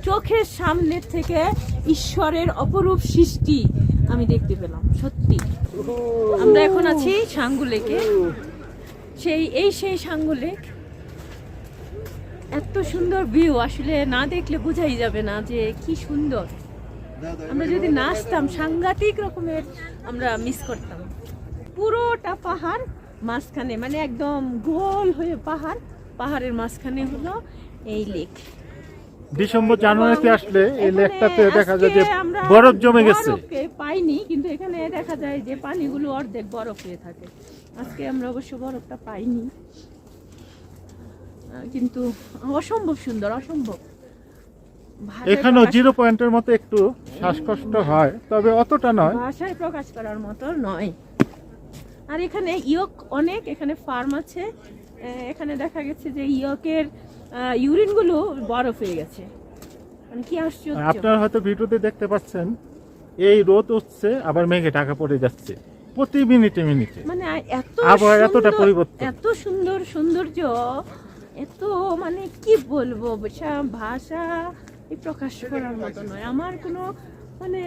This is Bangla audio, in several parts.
চোখের সামনে থেকে ঈশ্বরের অপরূপ সৃষ্টি আমি দেখতে পেলাম। সত্যি আমরা এখন আছি সাঙ্গু লেকে। সেই সাঙ্গু লেক, এত সুন্দর ভিউ, আসলে না দেখলে বোঝাই যাবে না যে কি সুন্দর। আমরা যদি না আসতাম সাংঘাতিক রকমের আমরা মিস করতাম। পুরোটা পাহাড় মাঝখানে, মানে একদম গোল হয়ে পাহাড়ের মাঝখানে হলো এই লেক। ডিসেম্বর জানুয়ারিতে আসলে এই লেকটাতে দেখা যায় যে বরফ জমে গেছে। পাইনি, কিন্তু এখানে দেখা যায় যে পানিগুলো অর্ধেক বরফ হয়ে থাকে। আজকে আমরা অবশ্য বরফটা পাইনি, কিন্তু অসম্ভব সুন্দর, অসম্ভব। এখানেও 0 পয়েন্টের মতো একটু শ্বাসকষ্ট হয়, তবে অতটা নয়, ভাষায় প্রকাশ করার মতো নয়। আর এখানে ইয়ক অনেক, এখানে ফার্ম আছে। এখানে দেখা গেছে যে ইয়কের ইউরিন গুলো বরফ হয়ে গেছে। মানে কি আশ্চর্য! আপনারা হয়তো ভিডিওতে দেখতে পাচ্ছেন এই রোদ উঠছে আবার মেঘে ঢাকা পড়ে যাচ্ছে প্রতি মিনিটে মিনিটে। মানে এত আবহাওয়ার এতটা পরিবর্তন, এত সুন্দর সৌন্দর্য, এত মানে কি বলবো, ভাষা প্রকাশ করার মতো নয়। আমার কোনো মানে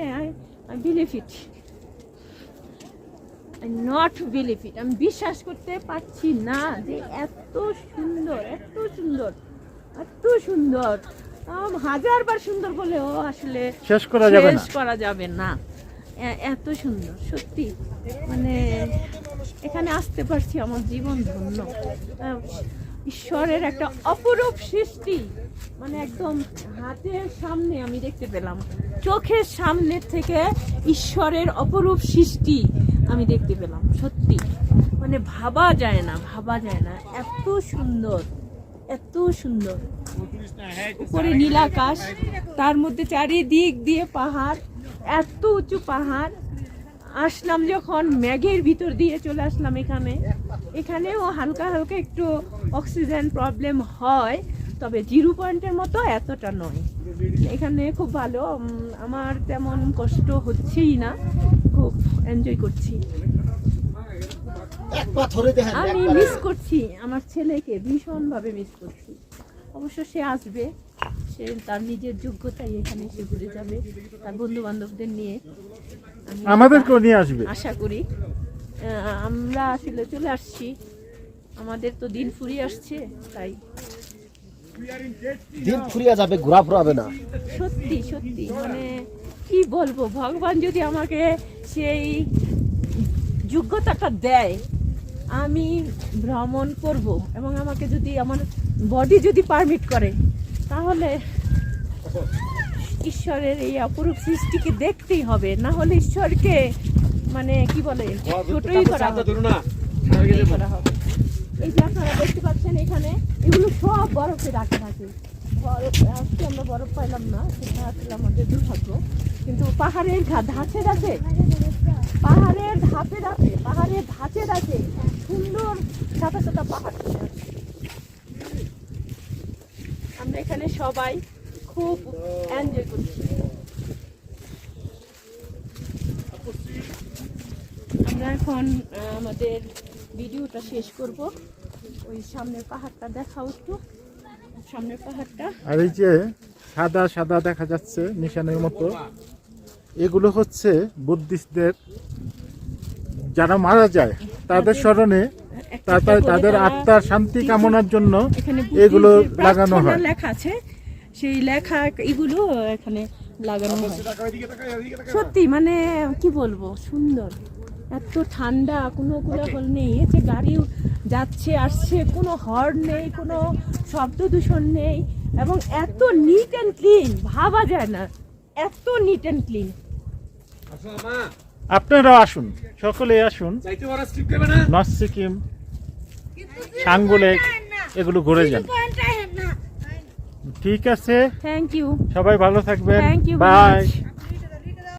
আমি বিশ্বাস করতে পারছি না যে এত সুন্দর, এত সুন্দর, এত সুন্দর। 1000 বার সুন্দর বলেও আসলে শেষ করা যাবে না। এত সুন্দর সত্যি, মানে এখানে আসতে পারছি, আমার জীবন ধন্য। ঈশ্বরের একটা অপরূপ সৃষ্টি, মানে একদম হাতের সামনে আমি দেখতে পেলাম। চোখের সামনে থেকে ঈশ্বরের অপরূপ সৃষ্টি আমি দেখতে পেলাম। সত্যি মানে ভাবা যায় না, এত সুন্দর, এত সুন্দর। উপরে নীল আকাশ, তার মধ্যে চারিদিক দিয়ে পাহাড়, এত উঁচু পাহাড়। আসলাম যখন মেঘের ভিতর দিয়ে চলে আসলাম এখানেও হালকা হালকা একটু অক্সিজেন প্রবলেম হয়, তবে 0 পয়েন্টের মতো এতটা নয়। এখানে খুব ভালো, আমার তেমন কষ্ট হচ্ছেই না, খুব এনজয় করছি। আমি মিস করছি আমার ছেলেকে, ভীষণভাবে মিস করছি। অবশ্য সে আসবে, সে তার নিজের যোগ্যতায় এখানে এসে ঘুরে যাবে, তার বন্ধু বান্ধবদের নিয়ে, আমাদেরকেও নিয়ে আসবে আশা করি। আমরা আসলে চলে আসছি, আমাদের তো দিন ফুরিয়ে আসছে, তাই দিন ফুরিয়ে যাবে, ঘোরা ফুরাবে না। সত্যি সত্যি মানে কি বলবো, ভগবান যদি আমাকে সেই যোগ্যতাটা দেয়, আমি ভ্রমণ করব, এবং আমাকে যদি আমার বডি যদি পারমিট করে, তাহলে ঈশ্বরের এই অপরূপ সৃষ্টিকে দেখতেই হবে। না হলে ঈশ্বরকে মানে কি বলে, ছোটই করা হবে। এই যে আপনারা দেখতে পাচ্ছেন এখানে, এগুলো সব বরফে রাখা থাকে। আজকে আমরা বরফ পাইলাম না, সেটা আসলে আমাদের দুর্ভাগ্য। কিন্তু পাহাড়ের ধাঁচে সুন্দর সাদা সাদা পাহাড়। আমরা এখানে সবাই খুব এনজয় করছি। আমরা এখন আমাদের ভিডিওটা শেষ করব। ওই সামনের পাহাড়টা দেখাও একটু, সামনের পাহাড়টা। আর এই যে সাদা সাদা দেখা যাচ্ছে নিশানের মতো, এগুলো হচ্ছে বুদ্ধিস্টদের, যারা মারা যায় তাদের স্মরণে, তাদের আত্মার শান্তি কামনার জন্য এগুলো লাগানো হয়। লেখা আছে, সেই লেখা এগুলো এখানে লাগানো হয়। সত্যি মানে কি বলবো, সুন্দর, এত ঠান্ডা, কোনো কোলাহল নেই। এতে গাড়ি যাচ্ছে আসছে, কোনো হর্ন নেই, কোনো শব্দ দূষণ নেই, এবং এত নিট অ্যান্ড ক্লিন, ভাবা যায় না, এত নিট অ্যান্ড ক্লিন। আপনারাও আসুন, সকলে আসুন, নর্থ সিকিম, সাঙ্গু লেক এগুলো ঘুরে যান। ঠিক আছে, থ্যাংক ইউ, সবাই ভালো থাকবেন, থ্যাংক ইউ, বাই।